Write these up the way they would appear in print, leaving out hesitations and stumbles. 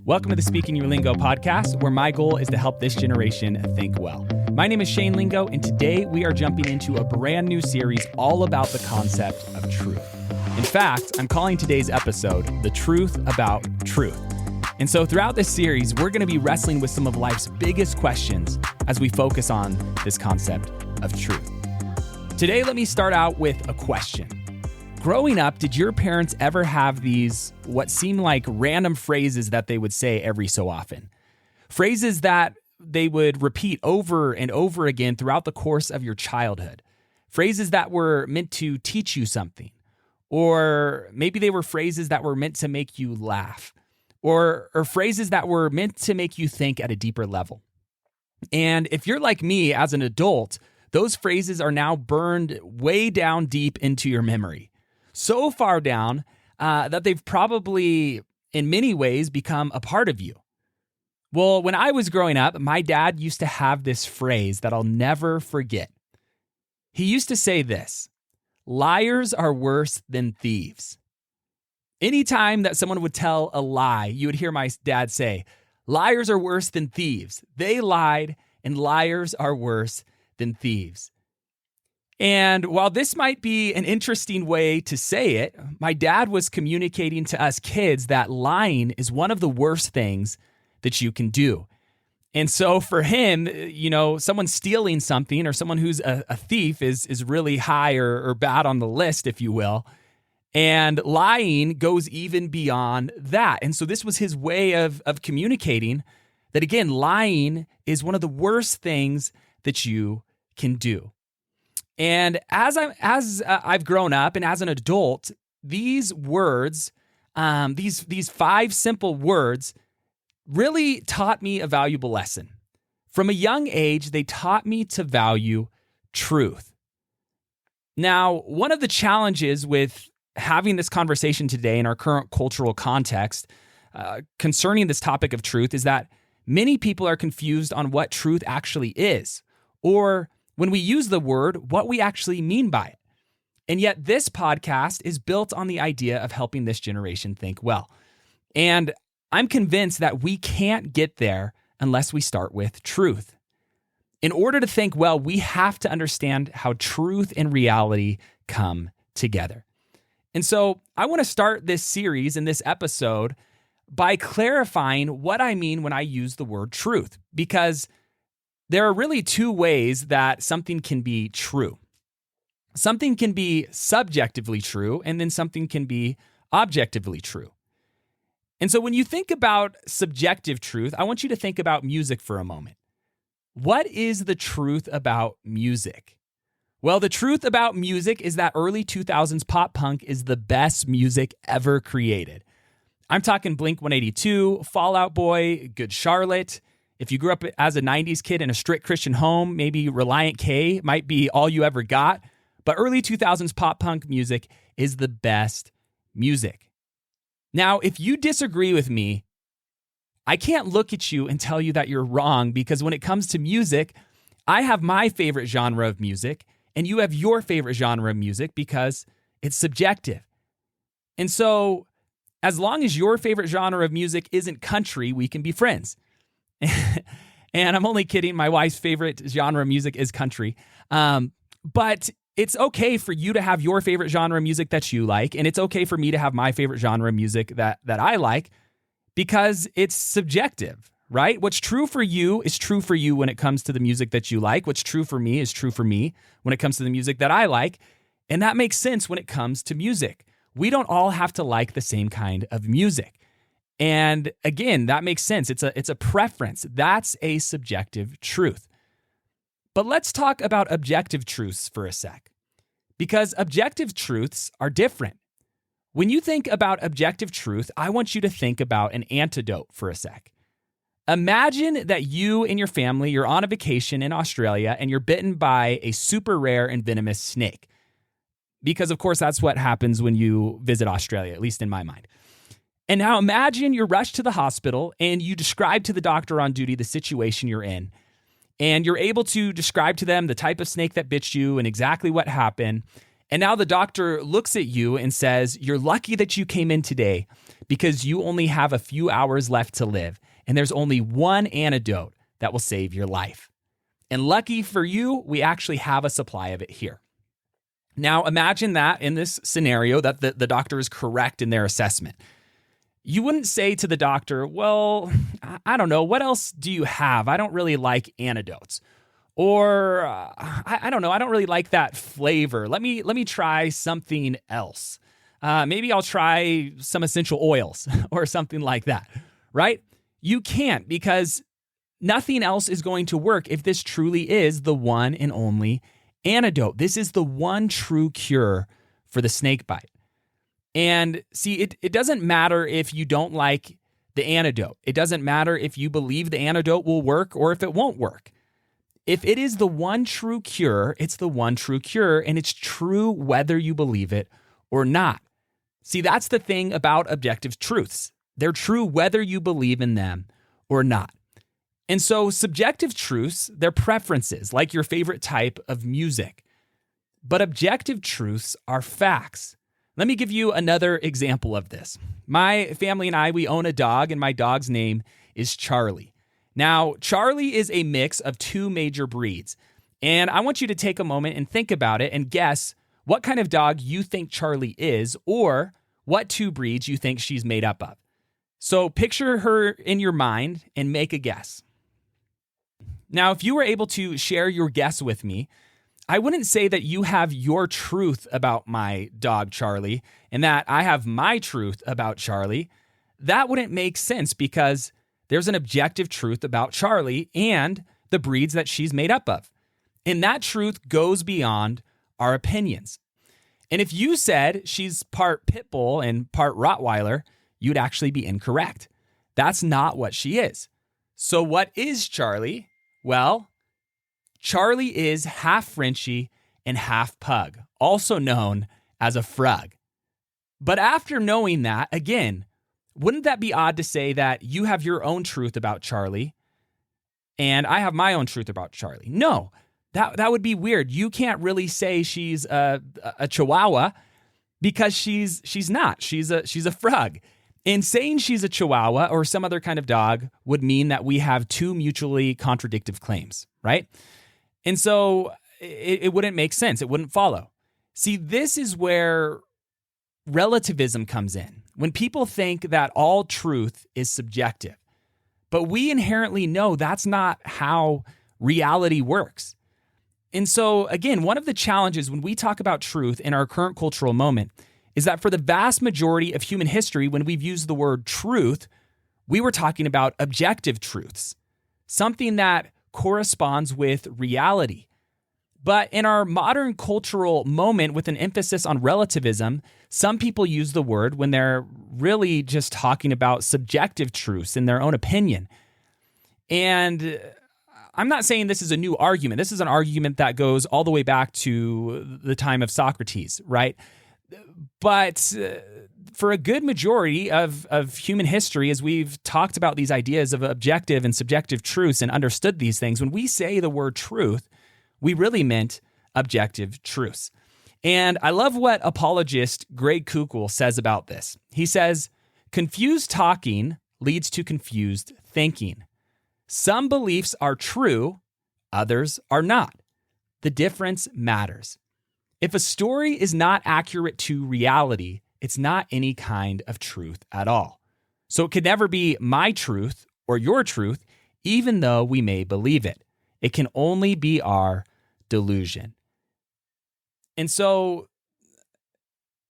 Welcome to the Speaking Your Lingo podcast, where my goal is to help this generation think well. My name is Shane Lingo, and today we are jumping into a brand new series all about the concept of truth. In fact, I'm calling today's episode, The Truth About Truth. And so throughout this series, we're going to be wrestling with some of life's biggest questions as we focus on this concept of truth. Today, let me start out with a question. Growing up, did your parents ever have these, what seem like random phrases that they would say every so often? Phrases that they would repeat over and over again throughout the course of your childhood. Phrases that were meant to teach you something. Or maybe they were phrases that were meant to make you laugh. Or phrases that were meant to make you think at a deeper level. And if you're like me as an adult, those phrases are now burned way down deep into your memory. So far down that they've probably, in many ways, become a part of you. Well, when I was growing up, my dad used to have this phrase that I'll never forget. He used to say this: liars are worse than thieves. Anytime that someone would tell a lie, you would hear my dad say, liars are worse than thieves. They lied, and liars are worse than thieves. And while this might be an interesting way to say it, my dad was communicating to us kids that lying is one of the worst things that you can do. And so for him, someone stealing something or someone who's a thief is really high or bad on the list, if you will. And lying goes even beyond that. And so this was his way of communicating that, again, lying is one of the worst things that you can do. And as I've grown up and as an adult, these words, these 5 simple words really taught me a valuable lesson. From a young age, they taught me to value truth. Now, one of the challenges with having this conversation today in our current cultural context concerning this topic of truth is that many people are confused on what truth actually is, or when we use the word, what we actually mean by it. And yet this podcast is built on the idea of helping this generation think well. And I'm convinced that we can't get there unless we start with truth. In order to think well, we have to understand how truth and reality come together. And so I want to start this series and this episode by clarifying what I mean when I use the word truth, because there are really 2 ways that something can be true. Something can be subjectively true, and then something can be objectively true. And so when you think about subjective truth, I want you to think about music for a moment. What is the truth about music? Well, the truth about music is that early 2000s pop punk is the best music ever created. I'm talking Blink-182, Fall Out Boy, Good Charlotte. If you grew up as a 90s kid in a strict Christian home, maybe Reliant K might be all you ever got. But early 2000s pop punk music is the best music. Now, if you disagree with me, I can't look at you and tell you that you're wrong, because when it comes to music, I have my favorite genre of music, and you have your favorite genre of music because it's subjective. And so, as long as your favorite genre of music isn't country, we can be friends. And I'm only kidding. My wife's favorite genre of music is country. But it's okay for you to have your favorite genre of music that you like. And it's okay for me to have my favorite genre of music that I like, because it's subjective, right? What's true for you is true for you when it comes to the music that you like. What's true for me is true for me when it comes to the music that I like. And that makes sense when it comes to music. We don't all have to like the same kind of music. And again, that makes sense. It's a preference. That's a subjective truth. But let's talk about objective truths for a sec, because objective truths are different. When you think about objective truth, I want you to think about an antidote for a sec. Imagine that you and your family, you're on a vacation in Australia and you're bitten by a super rare and venomous snake. Because of course, that's what happens when you visit Australia, at least in my mind. And now imagine you're rushed to the hospital and you describe to the doctor on duty the situation you're in. And you're able to describe to them the type of snake that bit you and exactly what happened. And now the doctor looks at you and says, you're lucky that you came in today because you only have a few hours left to live, and there's only one antidote that will save your life. And lucky for you, we actually have a supply of it here. Now, imagine that in this scenario that the doctor is correct in their assessment. You wouldn't say to the doctor, well, I don't know, what else do you have? I don't really like antidotes. Or I don't know, I don't really like that flavor. Let me try something else. Maybe I'll try some essential oils or something like that, right? You can't, because nothing else is going to work if this truly is the one and only antidote. This is the one true cure for the snake bite. And see, it doesn't matter if you don't like the antidote. It doesn't matter if you believe the antidote will work or if it won't work. If it is the one true cure, it's the one true cure, and it's true whether you believe it or not. See, that's the thing about objective truths. They're true whether you believe in them or not. And so subjective truths, they're preferences, like your favorite type of music. But objective truths are facts. Let me give you another example of this. My family and I, we own a dog, and my dog's name is Charlie. Now, Charlie is a mix of two major breeds, and I want you to take a moment and think about it and guess what kind of dog you think Charlie is, or what two breeds you think she's made up of. So picture her in your mind and make a guess. Now, if you were able to share your guess with me, I wouldn't say that you have your truth about my dog, Charlie, and that I have my truth about Charlie. That wouldn't make sense because there's an objective truth about Charlie and the breeds that she's made up of. And that truth goes beyond our opinions. And if you said she's part pit bull and part Rottweiler, you'd actually be incorrect. That's not what she is. So what is Charlie? Well, Charlie is half Frenchie and half pug, also known as a frug. But after knowing that, again, wouldn't that be odd to say that you have your own truth about Charlie and I have my own truth about Charlie? No, that would be weird. You can't really say she's a Chihuahua because she's not. She's a frug. And saying she's a Chihuahua or some other kind of dog would mean that we have two mutually contradictory claims, right? And so it wouldn't make sense. It wouldn't follow. See, this is where relativism comes in. When people think that all truth is subjective, but we inherently know that's not how reality works. And so, again, one of the challenges when we talk about truth in our current cultural moment is that for the vast majority of human history, when we've used the word truth, we were talking about objective truths, something that corresponds with reality. But in our modern cultural moment with an emphasis on relativism, some people use the word when they're really just talking about subjective truths in their own opinion. And I'm not saying this is a new argument. This is an argument that goes all the way back to the time of Socrates, right? But for a good majority of human history, as we've talked about these ideas of objective and subjective truths and understood these things, when we say the word truth, we really meant objective truths. And I love what apologist Greg Koukl says about this. He says, confused talking leads to confused thinking. Some beliefs are true, others are not. The difference matters. If a story is not accurate to reality, it's not any kind of truth at all. So it could never be my truth or your truth, even though we may believe it. It can only be our delusion. And so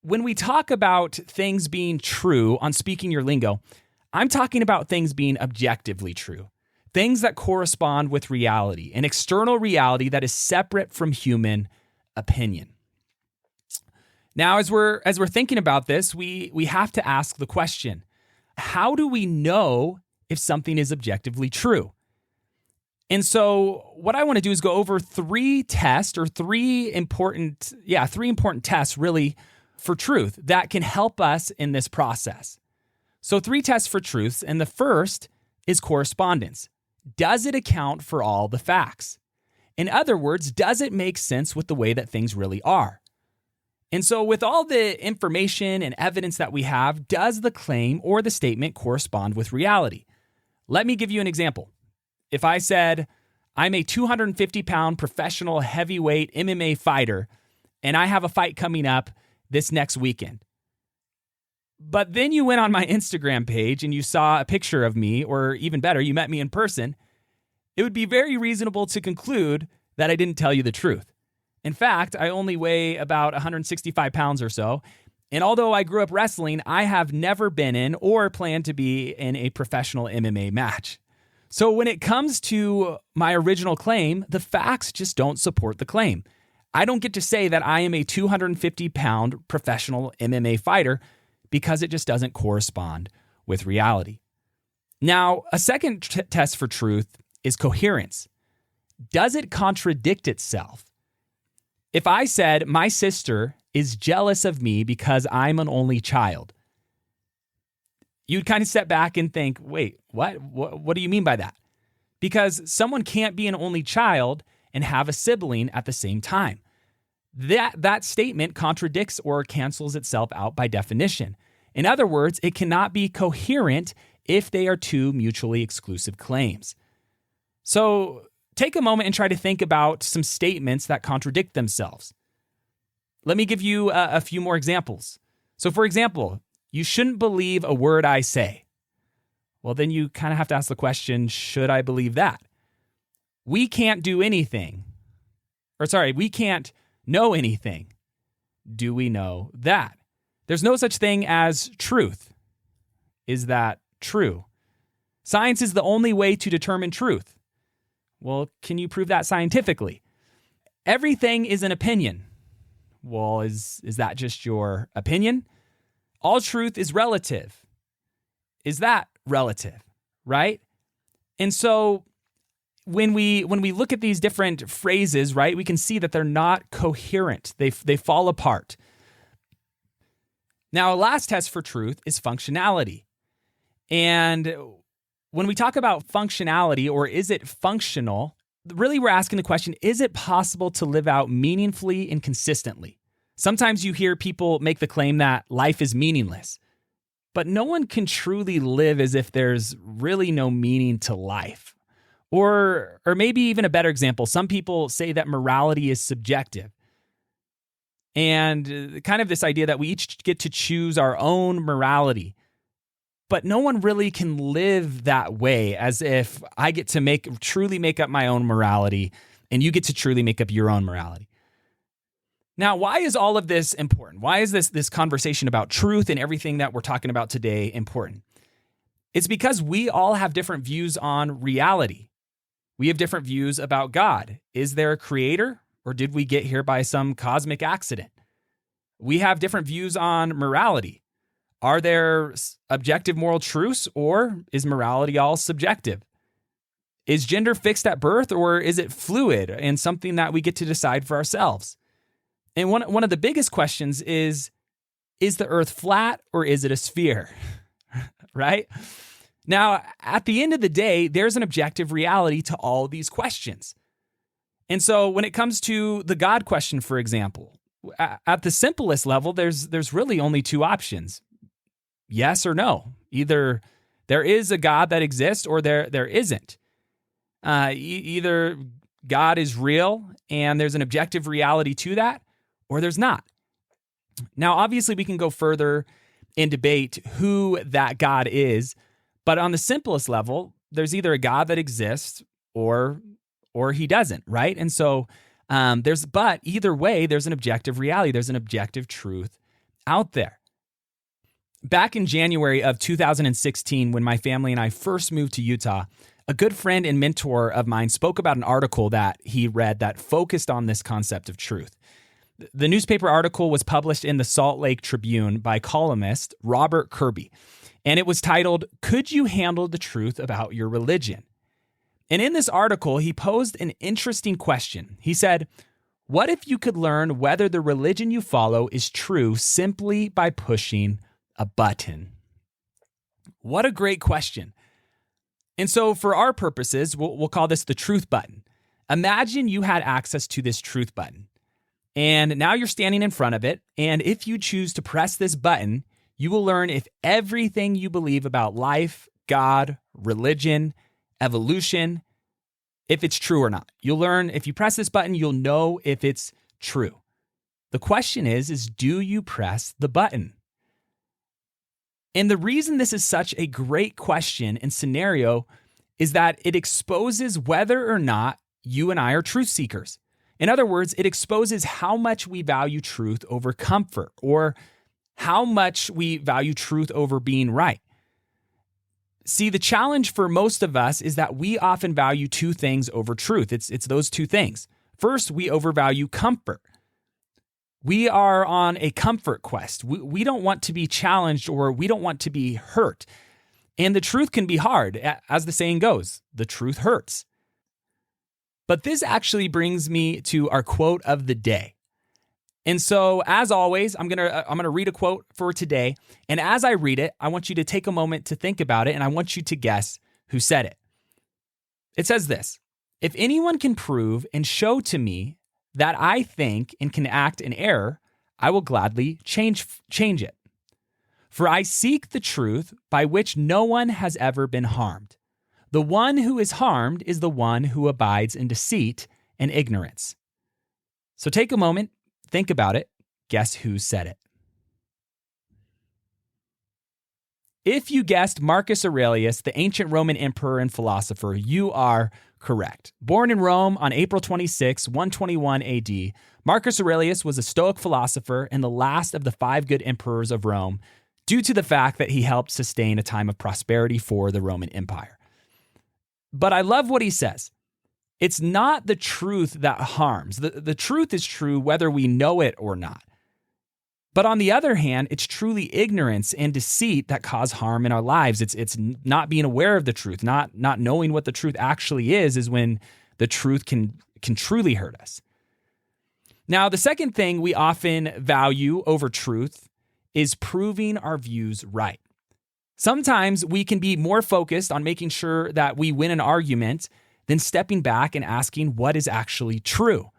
when we talk about things being true on Speaking Your Lingo, I'm talking about things being objectively true, things that correspond with reality, an external reality that is separate from human opinion. Now, as we're thinking about this, we have to ask the question, how do we know if something is objectively true? And so what I want to do is go over three important tests really for truth that can help us in this process. So 3 tests for truths, and the first is correspondence. Does it account for all the facts? In other words, does it make sense with the way that things really are? And so with all the information and evidence that we have, does the claim or the statement correspond with reality? Let me give you an example. If I said, I'm a 250-pound professional heavyweight MMA fighter, and I have a fight coming up this next weekend. But then you went on my Instagram page and you saw a picture of me, or even better, you met me in person, it would be very reasonable to conclude that I didn't tell you the truth. In fact, I only weigh about 165 pounds or so, and although I grew up wrestling, I have never been in or plan to be in a professional MMA match. So when it comes to my original claim, the facts just don't support the claim. I don't get to say that I am a 250-pound professional MMA fighter because it just doesn't correspond with reality. Now, a second test for truth is coherence. Does it contradict itself? If I said my sister is jealous of me because I'm an only child, you'd kind of step back and think, wait, what do you mean by that? Because someone can't be an only child and have a sibling at the same time. That statement contradicts or cancels itself out by definition. In other words, it cannot be coherent if they are two mutually exclusive claims. So take a moment and try to think about some statements that contradict themselves. Let me give you a few more examples. So for example, you shouldn't believe a word I say. Well, then you kind of have to ask the question, should I believe that? We can't do anything. We can't know anything. Do we know that? There's no such thing as truth. Is that true? Science is the only way to determine truth. Well, can you prove that scientifically? Everything is an opinion. Well, is that just your opinion? All truth is relative. Is that relative, right? And so when we look at these different phrases, right, we can see that they're not coherent. They fall apart. Now, a last test for truth is functionality. And when we talk about functionality, or is it functional, really we're asking the question, is it possible to live out meaningfully and consistently? Sometimes you hear people make the claim that life is meaningless, but no one can truly live as if there's really no meaning to life. Or maybe even a better example, some people say that morality is subjective. And kind of this idea that we each get to choose our own morality. But no one really can live that way, as if I get to truly make up my own morality and you get to truly make up your own morality. Now, why is all of this important? Why is this conversation about truth and everything that we're talking about today important? It's because we all have different views on reality. We have different views about God. Is there a creator, or did we get here by some cosmic accident? We have different views on morality. Are there objective moral truths, or is morality all subjective? Is gender fixed at birth, or is it fluid and something that we get to decide for ourselves? And one of the biggest questions is the earth flat or is it a sphere? Right? Now, at the end of the day, there's an objective reality to all these questions. And so when it comes to the God question, for example, at the simplest level, there's really only two options. Yes or no. Either there is a God that exists or there isn't. Either God is real and there's an objective reality to that, or there's not. Now, obviously, we can go further and debate who that God is, but on the simplest level, there's either a God that exists or he doesn't, right? And so but either way, there's an objective reality. There's an objective truth out there. Back in January of 2016, when my family and I first moved to Utah, a good friend and mentor of mine spoke about an article that he read that focused on this concept of truth. The newspaper article was published in the Salt Lake Tribune by columnist Robert Kirby, and it was titled, "Could You Handle the Truth About Your Religion?" And in this article, he posed an interesting question. He said, what if you could learn whether the religion you follow is true simply by pushing a button? What a great question. And so for our purposes, we'll call this the truth button. Imagine you had access to this truth button. And now you're standing in front of it. And if you choose to press this button, you will learn if everything you believe about life, God, religion, evolution, if it's true or not. You'll learn if you press this button, you'll know if it's true. The question is do you press the button? And the reason this is such a great question and scenario is that it exposes whether or not you and I are truth seekers. In other words, it exposes how much we value truth over comfort, or how much we value truth over being right. See, the challenge for most of us is that we often value two things over truth. It's those two things. First, we overvalue comfort. We are on a comfort quest. We don't want to be challenged, or we don't want to be hurt. And the truth can be hard. As the saying goes, the truth hurts. But this actually brings me to our quote of the day. And so, as always, I'm gonna read a quote for today. And as I read it, I want you to take a moment to think about it, and I want you to guess who said it. It says this: "If anyone can prove and show to me that I think and can act in error, I will gladly change it. For I seek the truth by which no one has ever been harmed. The one who is harmed is the one who abides in deceit and ignorance." So take a moment, think about it, guess who said it. If you guessed Marcus Aurelius, the ancient Roman emperor and philosopher, you are correct. Born in Rome on April 26, 121 AD, Marcus Aurelius was a Stoic philosopher and the last of the 5 good emperors of Rome, due to the fact that he helped sustain a time of prosperity for the Roman Empire. But I love what he says. It's not the truth that harms. The truth is true whether we know it or not. But on the other hand, it's truly ignorance and deceit that cause harm in our lives. It's not being aware of the truth, not knowing what the truth actually is when the truth can truly hurt us. Now, the second thing we often value over truth is proving our views right. Sometimes we can be more focused on making sure that we win an argument than stepping back and asking what is actually true.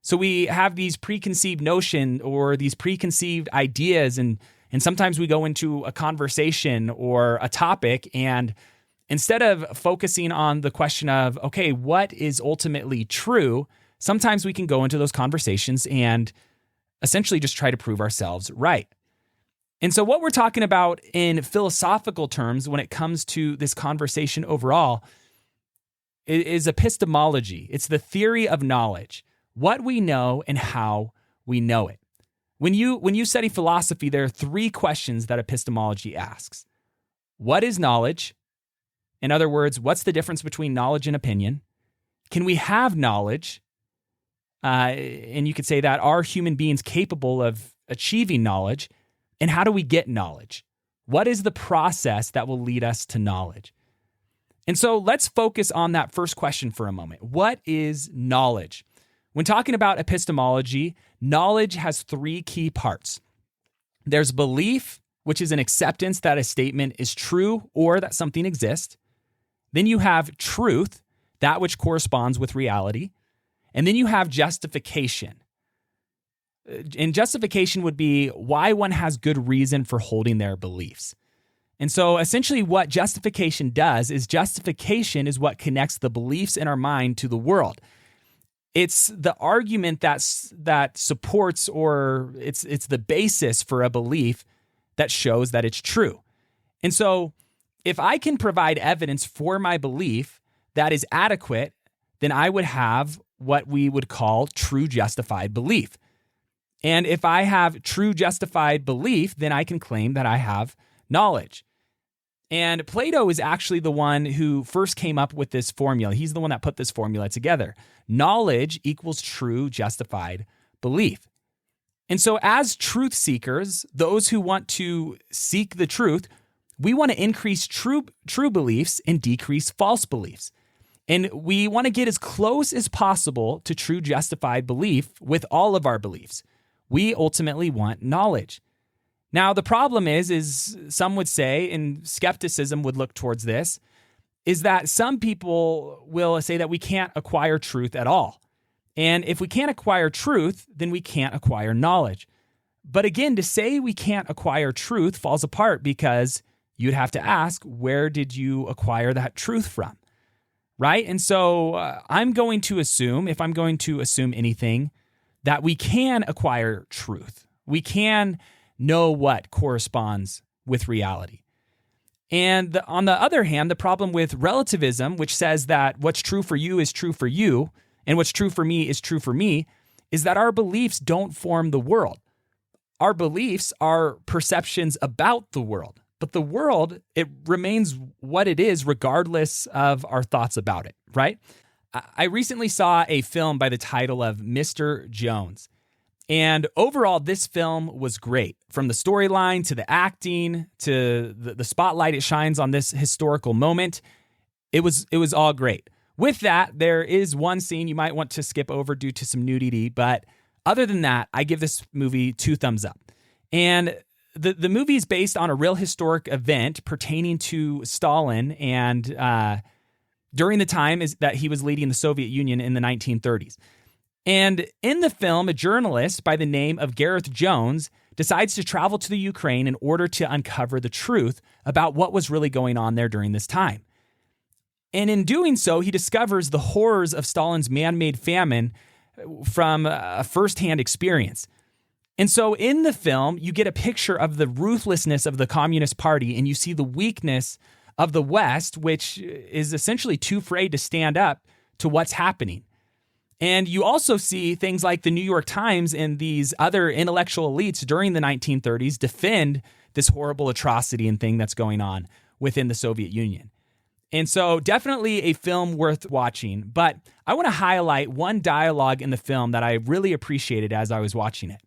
So we have these preconceived notions or these preconceived ideas, and sometimes we go into a conversation or a topic, and instead of focusing on the question of, okay, what is ultimately true, sometimes we can go into those conversations and essentially just try to prove ourselves right. And so what we're talking about in philosophical terms when it comes to this conversation overall is epistemology. It's the theory of knowledge, what we know and how we know it. When you study philosophy, there are 3 questions that epistemology asks. What is knowledge? In other words, what's the difference between knowledge and opinion? Can we have knowledge? And you could say that, are human beings capable of achieving knowledge? And how do we get knowledge? What is the process that will lead us to knowledge? And so let's focus on that first question for a moment. What is knowledge? When talking about epistemology, knowledge has 3 key parts. There's belief, which is an acceptance that a statement is true or that something exists. Then you have truth, that which corresponds with reality. And then you have justification. And justification would be why one has good reason for holding their beliefs. And so essentially what justification does is justification is what connects the beliefs in our mind to the world. It's the argument that supports, or it's the basis for a belief that shows that it's true. And so if I can provide evidence for my belief that is adequate, then I would have what we would call true justified belief. And if I have true justified belief, then I can claim that I have knowledge. And Plato is actually the one who first came up with this formula. He's the one that put this formula together. Knowledge equals true justified belief. And so as truth seekers, those who want to seek the truth, we want to increase true beliefs and decrease false beliefs. And we want to get as close as possible to true justified belief with all of our beliefs. We ultimately want knowledge. Now, the problem is some would say, and skepticism would look towards this, is that some people will say that we can't acquire truth at all. And if we can't acquire truth, then we can't acquire knowledge. But again, to say we can't acquire truth falls apart because you'd have to ask, where did you acquire that truth from? Right? And so I'm going to assume, if I'm going to assume anything, that we can acquire truth. We can know what corresponds with reality. And on the other hand, the problem with relativism, which says that what's true for you is true for you, and what's true for me is true for me, is that our beliefs don't form the world. Our beliefs are perceptions about the world, but the world, it remains what it is regardless of our thoughts about it, right? I recently saw a film by the title of Mr. Jones. And overall, this film was great. From the storyline to the acting to the spotlight it shines on this historical moment, it was all great. With that, there is one scene you might want to skip over due to some nudity, but other than that, I give this movie 2 thumbs up. And the movie is based on a real historic event pertaining to Stalin and during the time that he was leading the Soviet Union in the 1930s. And in the film, a journalist by the name of Gareth Jones decides to travel to the Ukraine in order to uncover the truth about what was really going on there during this time. And in doing so, he discovers the horrors of Stalin's man-made famine from a firsthand experience. And so in the film, you get a picture of the ruthlessness of the Communist Party, and you see the weakness of the West, which is essentially too afraid to stand up to what's happening. And you also see things like the New York Times and these other intellectual elites during the 1930s defend this horrible atrocity and thing that's going on within the Soviet Union. And so definitely a film worth watching, but I want to highlight one dialogue in the film that I really appreciated as I was watching it.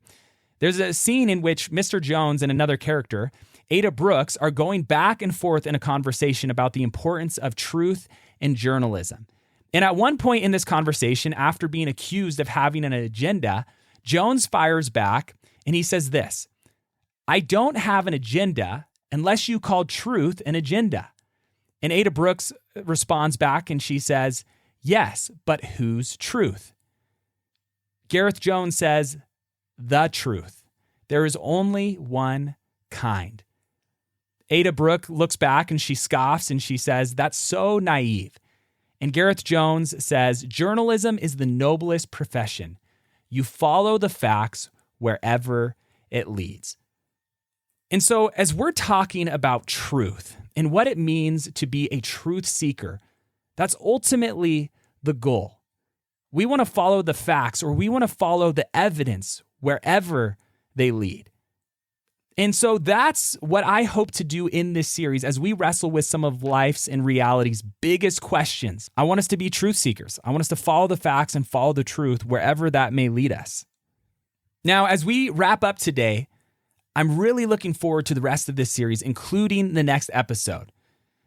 There's a scene in which Mr. Jones and another character, Ada Brooks, are going back and forth in a conversation about the importance of truth and journalism. And at one point in this conversation, after being accused of having an agenda, Jones fires back and he says this: "I don't have an agenda unless you call truth an agenda." And Ada Brooks responds back and she says, "Yes, but whose truth?" Gareth Jones says, "The truth. There is only one kind." Ada Brooks looks back and she scoffs and she says, "That's so naive." And Gareth Jones says, "Journalism is the noblest profession. You follow the facts wherever it leads." And so as we're talking about truth and what it means to be a truth seeker, that's ultimately the goal. We want to follow the facts, or we want to follow the evidence wherever they lead. And so that's what I hope to do in this series as we wrestle with some of life's and reality's biggest questions. I want us to be truth seekers. I want us to follow the facts and follow the truth wherever that may lead us. Now, as we wrap up today, I'm really looking forward to the rest of this series, including the next episode.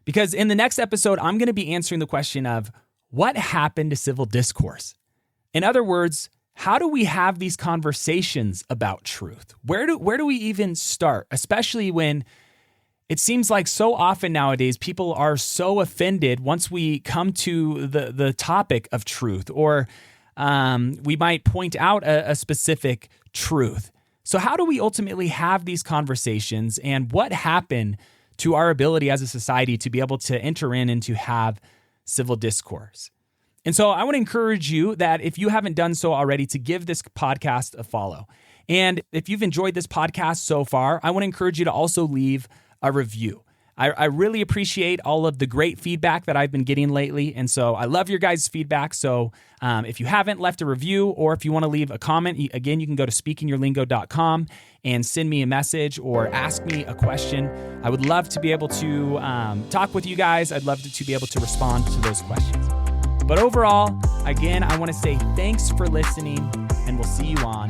Because in the next episode, I'm going to be answering the question of what happened to civil discourse? In other words, how do we have these conversations about truth? Where do we even start? Especially when it seems like so often nowadays people are so offended once we come to the topic of truth, or we might point out a specific truth. So how do we ultimately have these conversations, and what happened to our ability as a society to be able to enter in and to have civil discourse? And so I want to encourage you that if you haven't done so already, to give this podcast a follow. And if you've enjoyed this podcast so far, I want to encourage you to also leave a review. I really appreciate all of the great feedback that I've been getting lately. And so I love your guys' feedback. So if you haven't left a review, or if you want to leave a comment, again, you can go to speakingyourlingo.com and send me a message or ask me a question. I would love to be able to talk with you guys. I'd love to be able to respond to those questions. But overall, again, I want to say thanks for listening, and we'll see you on